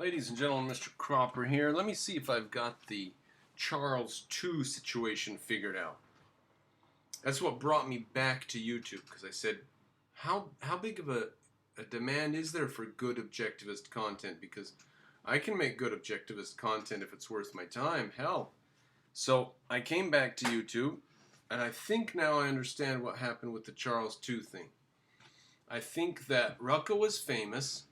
Ladies and gentlemen, Mr. Cropper here. Let me see if I've got the Charles Tew situation figured out. That's what brought me back to YouTube, because I said, how big of a demand is there for good objectivist content? Because I can make good objectivist content if it's worth my time. Hell. So I came back to YouTube, and I think now I understand what happened with the Charles Tew thing. I think that Rucka was famous.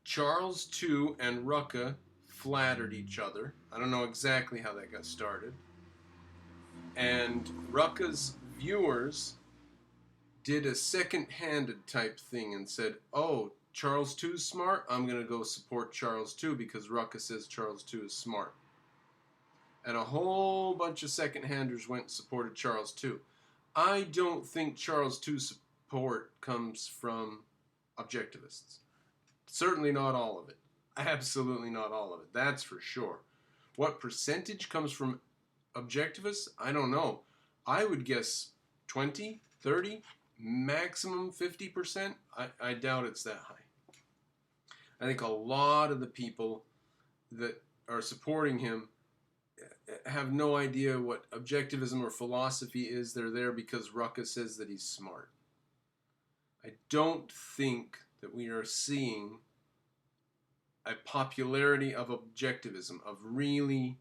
Charles Tew and Rucka flattered each other. I don't know exactly how that got started. And Rucka's viewers did a second-handed type thing and said, oh, Charles Tew's smart? I'm going to go support Charles Tew because Rucka says Charles Tew is smart. And a whole bunch of second-handers went and supported Charles Tew. I don't think Charles Tew's support comes from objectivists. Certainly not all of it. Absolutely not all of it. That's for sure. What percentage comes from objectivists? I don't know. I would guess 20, 30, maximum 50%. I doubt it's that high. I think a lot of the people that are supporting him have no idea what objectivism or philosophy is. They're there because Rucka says that he's smart. I don't think that we are seeing a popularity of objectivism, of really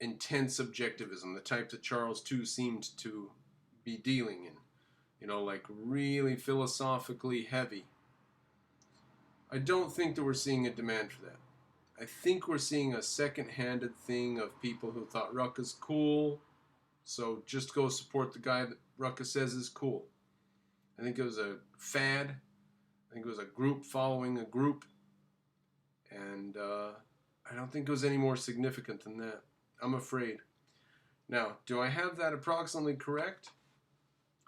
intense objectivism, the type that Charles Tew seemed to be dealing in. You know, like really philosophically heavy. I don't think that we're seeing a demand for that. I think we're seeing a second-handed thing of people who thought Rucka's cool, so just go support the guy that Rucka says is cool. I think it was a fad. I think it was a group following a group. And I don't think it was any more significant than that. I'm afraid. Now, do I have that approximately correct?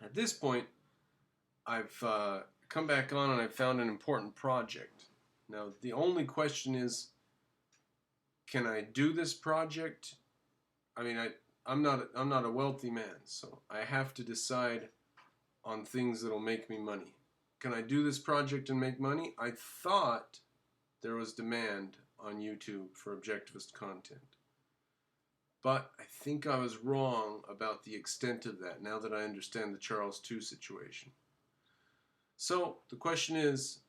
At this point, I've come back on and I've found an important project. Now, the only question is, can I do this project? I mean, I'm not a wealthy man, so I have to decide on things that'll make me money. Can I do this project and make money? I thought there was demand on YouTube for objectivist content. But I think I was wrong about the extent of that, now that I understand the Charles Tew situation. So, the question is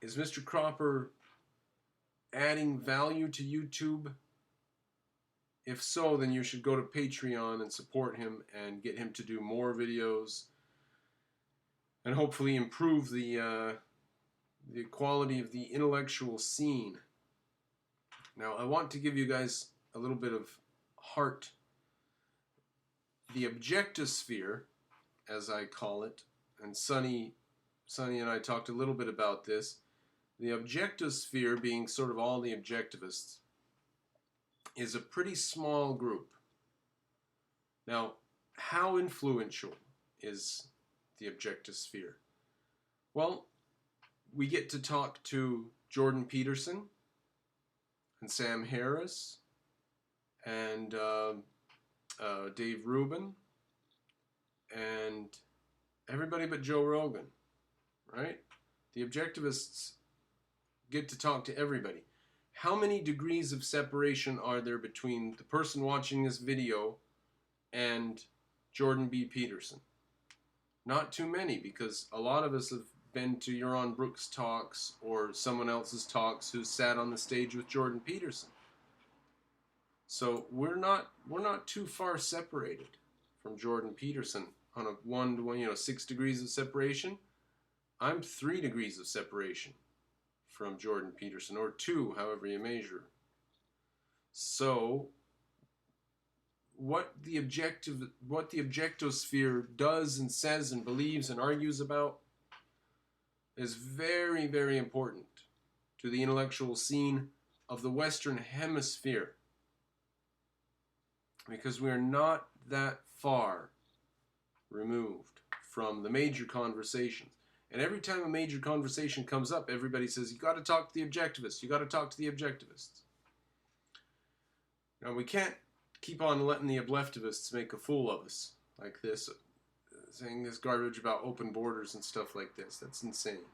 Mr. Cropper adding value to YouTube? If so, then you should go to Patreon and support him and get him to do more videos and hopefully improve the quality of the intellectual scene. Now, I want to give you guys a little bit of heart. The objectosphere, as I call it, and Sonny and I talked a little bit about this, the objectosphere being sort of all the objectivists, is a pretty small group. Now, how influential is the objectosphere? Well, we get to talk to Jordan Peterson and Sam Harris and Dave Rubin and everybody but Joe Rogan, right? The objectivists get to talk to everybody. How many degrees of separation are there between the person watching this video and Jordan B. Peterson? Not too many, because a lot of us have been to Yaron Brooks' talks or someone else's talks who sat on the stage with Jordan Peterson. So we're not too far separated from Jordan Peterson on a 1 to 1, 6 degrees of separation. I'm 3 degrees of separation from Jordan Peterson, or 2, however you measure. So what the objectosphere does and says and believes and argues about is very, very important to the intellectual scene of the Western Hemisphere, because we are not that far removed from the major conversations. And every time a major conversation comes up, everybody says, you got to talk to the objectivists, you got to talk to the objectivists. Now, we can't keep on letting the objectivists make a fool of us like this, saying this garbage about open borders and stuff like this. That's insane.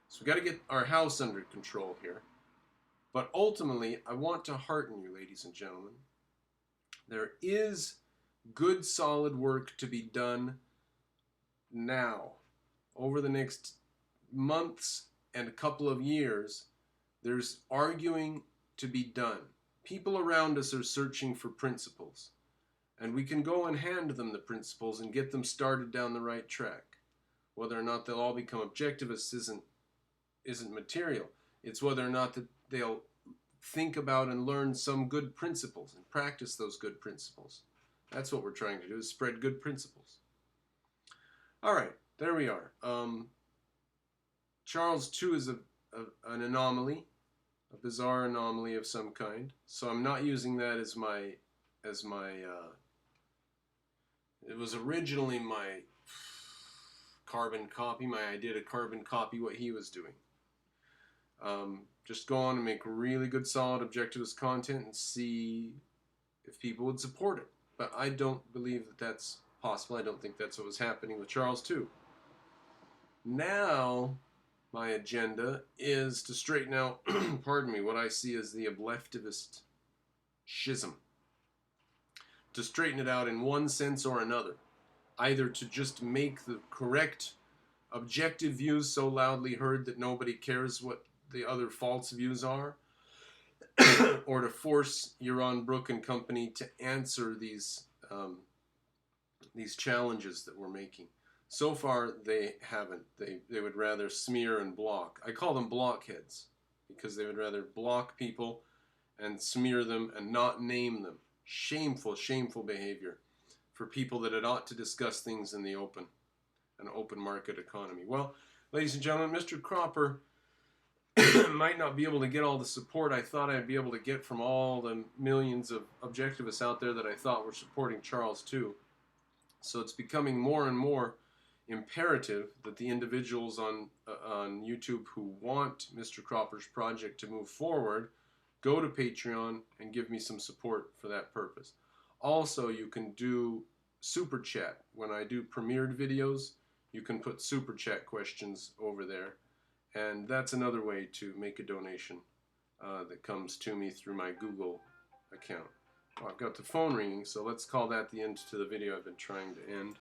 So we got to get our house under control here. But ultimately, I want to hearten you, ladies and gentlemen. There is good, solid work to be done now. Over the next months and a couple of years, there's arguing to be done. People around us are searching for principles, and we can go and hand them the principles and get them started down the right track. Whether or not they'll all become objectivists isn't material. It's whether or not that they'll think about and learn some good principles and practice those good principles. That's what we're trying to do, is spread good principles. All right, there we are. Charles Tew is an anomaly, a bizarre anomaly of some kind. So I'm not using that as my it was originally my carbon copy, my idea to carbon copy what he was doing. Just go on and make really good, solid, objectivist content and see if people would support it. But I don't believe that that's possible. I don't think that's what was happening with Charles Tew. Now, my agenda is to straighten out, pardon me, what I see as the oblectivist schism. To straighten it out in one sense or another. Either to just make the correct objective views so loudly heard that nobody cares what the other false views are, or to force Yaron Brook and company to answer these challenges that we're making. So far, they haven't. They would rather smear and block. I call them blockheads because they would rather block people and smear them and not name them. Shameful, shameful behavior for people that it ought to discuss things in the open, an open market economy. Well, ladies and gentlemen, Mr. Cropper might not be able to get all the support I thought I'd be able to get from all the millions of objectivists out there that I thought were supporting Charles Tew. So it's becoming more and more imperative that the individuals on YouTube who want Mr. Cropper's project to move forward go to Patreon and give me some support for that purpose. Also, you can do Super Chat. When I do premiered videos, you can put Super Chat questions over there. And that's another way to make a donation that comes to me through my Google account. Well, I've got the phone ringing, so let's call that the end to the video I've been trying to end.